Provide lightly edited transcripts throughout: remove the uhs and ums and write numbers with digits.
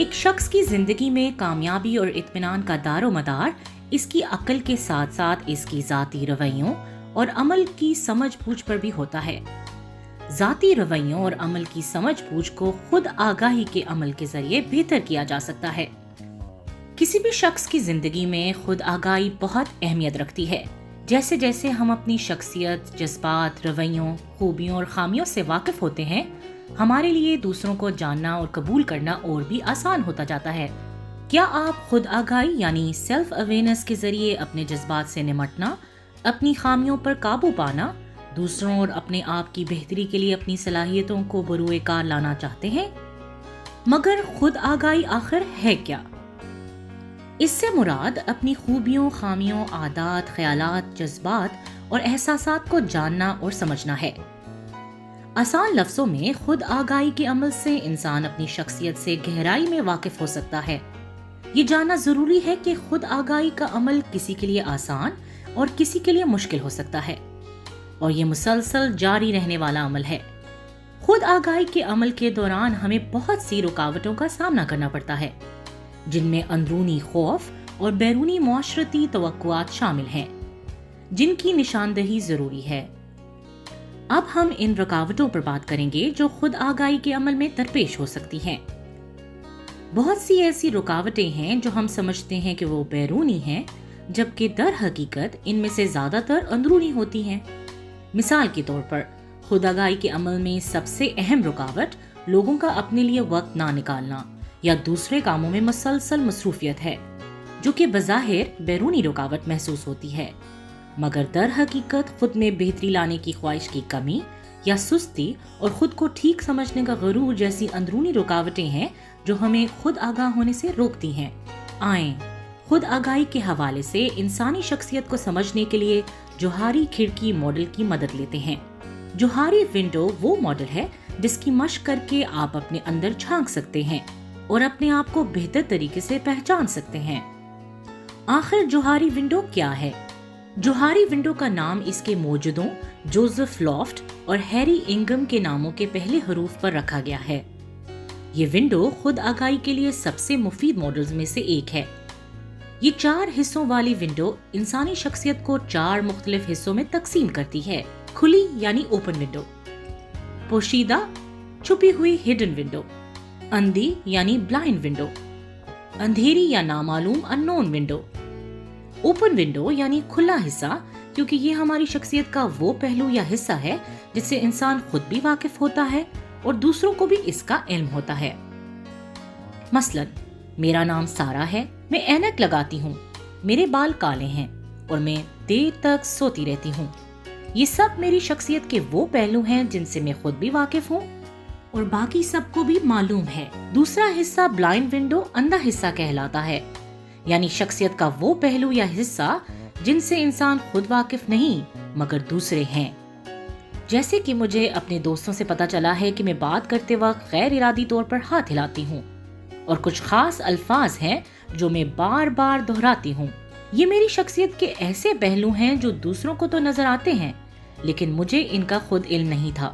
ایک شخص کی زندگی میں کامیابی اور اطمینان کا دار و مدار اس کی عقل کے ساتھ ساتھ اس کی ذاتی رویوں اور عمل کی سمجھ بوجھ پر بھی ہوتا ہے۔ ذاتی رویوں اور عمل کی سمجھ بوجھ کو خود آگاہی کے عمل کے ذریعے بہتر کیا جا سکتا ہے۔ کسی بھی شخص کی زندگی میں خود آگاہی بہت اہمیت رکھتی ہے۔ جیسے جیسے ہم اپنی شخصیت، جذبات، رویوں، خوبیوں اور خامیوں سے واقف ہوتے ہیں، ہمارے لیے دوسروں کو جاننا اور قبول کرنا اور بھی آسان ہوتا جاتا ہے۔ کیا آپ خود آگاہی یعنی سیلف اویئرنیس کے ذریعے اپنے جذبات سے نمٹنا، اپنی خامیوں پر قابو پانا، دوسروں اور اپنے آپ کی بہتری کے لیے اپنی صلاحیتوں کو بروئے کار لانا چاہتے ہیں؟ مگر خود آگاہی آخر ہے کیا؟ اس سے مراد اپنی خوبیوں، خامیوں، عادات، خیالات، جذبات اور احساسات کو جاننا اور سمجھنا ہے۔ آسان لفظوں میں خود آگاہی کے عمل سے انسان اپنی شخصیت سے گہرائی میں واقف ہو سکتا ہے۔ یہ جاننا ضروری ہے کہ خود آگاہی کا عمل کسی کے لیے آسان اور کسی کے لیے مشکل ہو سکتا ہے، اور یہ مسلسل جاری رہنے والا عمل ہے۔ خود آگاہی کے عمل کے دوران ہمیں بہت سی رکاوٹوں کا سامنا کرنا پڑتا ہے، جن میں اندرونی خوف اور بیرونی معاشرتی توقعات شامل ہیں، جن کی نشاندہی ضروری ہے۔ اب ہم ان رکاوٹوں پر بات کریں گے جو خود آگاہی کے عمل میں درپیش ہو سکتی ہیں۔ بہت سی ایسی رکاوٹیں ہیں جو ہم سمجھتے ہیں کہ وہ بیرونی ہیں، جبکہ در حقیقت ان میں سے زیادہ تر اندرونی ہوتی ہیں۔ مثال کے طور پر، خود آگاہی کے عمل میں سب سے اہم رکاوٹ لوگوں کا اپنے لیے وقت نہ نکالنا یا دوسرے کاموں میں مسلسل مصروفیت ہے، جو کہ بظاہر بیرونی رکاوٹ محسوس ہوتی ہے، مگر در حقیقت خود میں بہتری لانے کی خواہش کی کمی یا سستی اور خود کو ٹھیک سمجھنے کا غرور جیسی اندرونی رکاوٹیں ہیں جو ہمیں خود آگاہ ہونے سے روکتی ہیں۔ آئیں خود آگاہی کے حوالے سے انسانی شخصیت کو سمجھنے کے لیے جوہری کھڑکی ماڈل کی مدد لیتے ہیں۔ جوہری ونڈو وہ ماڈل ہے جس کی مشق کر کے آپ اپنے اندر جھانک سکتے ہیں اور اپنے آپ کو بہتر طریقے سے پہچان سکتے ہیں۔ آخر جوہری ونڈو کیا ہے؟ جوہری ونڈو کا نام اس کے موجدوں جوزف لافٹ اور ہیری انگم کے ناموں کے پہلے حروف پر رکھا گیا ہے۔ یہ ونڈو خود آگاہی کے لیے سب سے مفید ماڈلز میں سے ایک ہے۔ یہ 4 حصوں والی ونڈو انسانی شخصیت کو 4 مختلف حصوں میں تقسیم کرتی ہے۔ کھلی یعنی اوپن ونڈو، پوشیدہ چھپی ہوئی ہڈن ونڈو، اندھی یعنی بلائنڈ ونڈو، اندھیری یا نامعلوم اننون ونڈو۔ اوپن ونڈو یعنی کھلا حصہ، کیونکہ یہ ہماری شخصیت کا وہ پہلو یا حصہ ہے جس سے انسان خود بھی واقف ہوتا ہے اور دوسروں کو بھی اس کا علم ہوتا ہے۔ مثلاً میرا نام سارا ہے، میں اینک لگاتی ہوں، میرے بال کالے ہیں اور میں دیر تک سوتی رہتی ہوں۔ یہ سب میری شخصیت کے وہ پہلو ہیں جن سے میں خود بھی واقف ہوں اور باقی سب کو بھی معلوم ہے۔ دوسرا حصہ بلائنڈ ونڈو اندھا حصہ کہلاتا ہے، یعنی شخصیت کا وہ پہلو یا حصہ جن سے انسان خود واقف نہیں مگر دوسرے ہیں۔ جیسے کہ مجھے اپنے دوستوں سے پتا چلا ہے کہ میں بات کرتے وقت غیر ارادی طور پر ہاتھ ہلاتی ہوں، اور کچھ خاص الفاظ ہیں جو میں بار بار دہراتی ہوں۔ یہ میری شخصیت کے ایسے پہلو ہیں جو دوسروں کو تو نظر آتے ہیں، لیکن مجھے ان کا خود علم نہیں تھا۔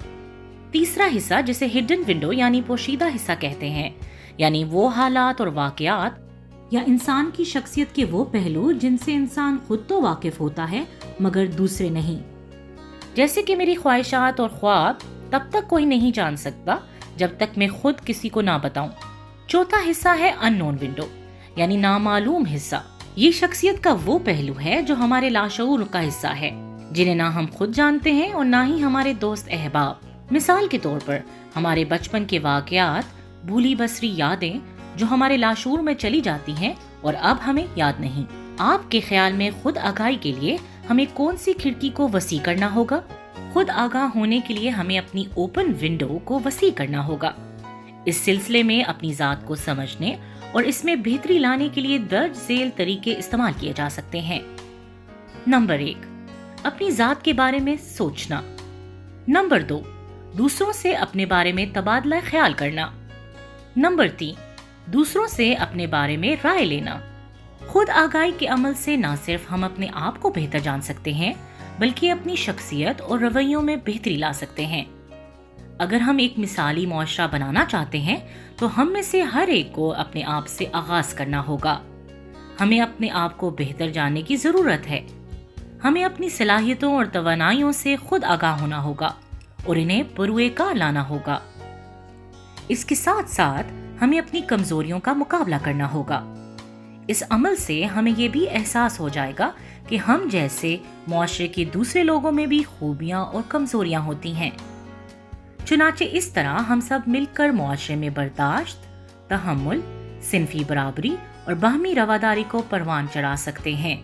تیسرا حصہ جسے ہڈن ونڈو یعنی پوشیدہ حصہ کہتے ہیں، یعنی وہ حالات اور واقعات یا انسان کی شخصیت کے وہ پہلو جن سے انسان خود تو واقف ہوتا ہے مگر دوسرے نہیں۔ جیسے کہ میری خواہشات اور خواب تب تک کوئی نہیں جان سکتا جب تک میں خود کسی کو نہ بتاؤں۔ چوتھا حصہ ہے اننون ونڈو یعنی نامعلوم حصہ۔ یہ شخصیت کا وہ پہلو ہے جو ہمارے لاشعور کا حصہ ہے، جنہیں نہ ہم خود جانتے ہیں اور نہ ہی ہمارے دوست احباب۔ مثال کے طور پر ہمارے بچپن کے واقعات، بھولی بسری یادیں جو ہمارے لاشعور میں چلی جاتی ہیں اور اب ہمیں یاد نہیں۔ آپ کے خیال میں خود آگاہی کے لیے ہمیں کون سی کھڑکی کو وسیع کرنا ہوگا؟ خود آگاہ ہونے کے لیے ہمیں اپنی اوپن ونڈو کو وسیع کرنا ہوگا۔ اس سلسلے میں اپنی ذات کو سمجھنے اور اس میں بہتری لانے کے لیے درج ذیل طریقے استعمال کیے جا سکتے ہیں۔ نمبر 1، اپنی ذات کے بارے میں سوچنا۔ نمبر 2، دوسروں سے اپنے بارے میں تبادلہ خیال کرنا۔ نمبر 3، دوسروں سے اپنے بارے میں رائے لینا۔ خود آگاہی کے عمل سے نہ صرف ہم اپنے آپ کو بہتر جان سکتے ہیں بلکہ اپنی شخصیت اور رویوں میں بہتری لا سکتے ہیں۔ اگر ہم ایک مثالی معاشرہ بنانا چاہتے ہیں تو ہم میں سے ہر ایک کو اپنے آپ سے آغاز کرنا ہوگا۔ ہمیں اپنے آپ کو بہتر جاننے کی ضرورت ہے۔ ہمیں اپنی صلاحیتوں اور توانائیوں سے خود آگاہ ہونا ہوگا اور انہیں بروئے کار لانا ہوگا۔ اس کے ساتھ ساتھ ہمیں اپنی کمزوریوں کا مقابلہ کرنا ہوگا۔ اس عمل سے ہمیں یہ بھی احساس ہو جائے گا کہ ہم جیسے معاشرے کے دوسرے لوگوں میں بھی خوبیاں اور کمزوریاں ہوتی ہیں۔ چنانچہ اس طرح ہم سب مل کر معاشرے میں برداشت، تحمل، صنفی برابری اور باہمی رواداری کو پروان چڑھا سکتے ہیں۔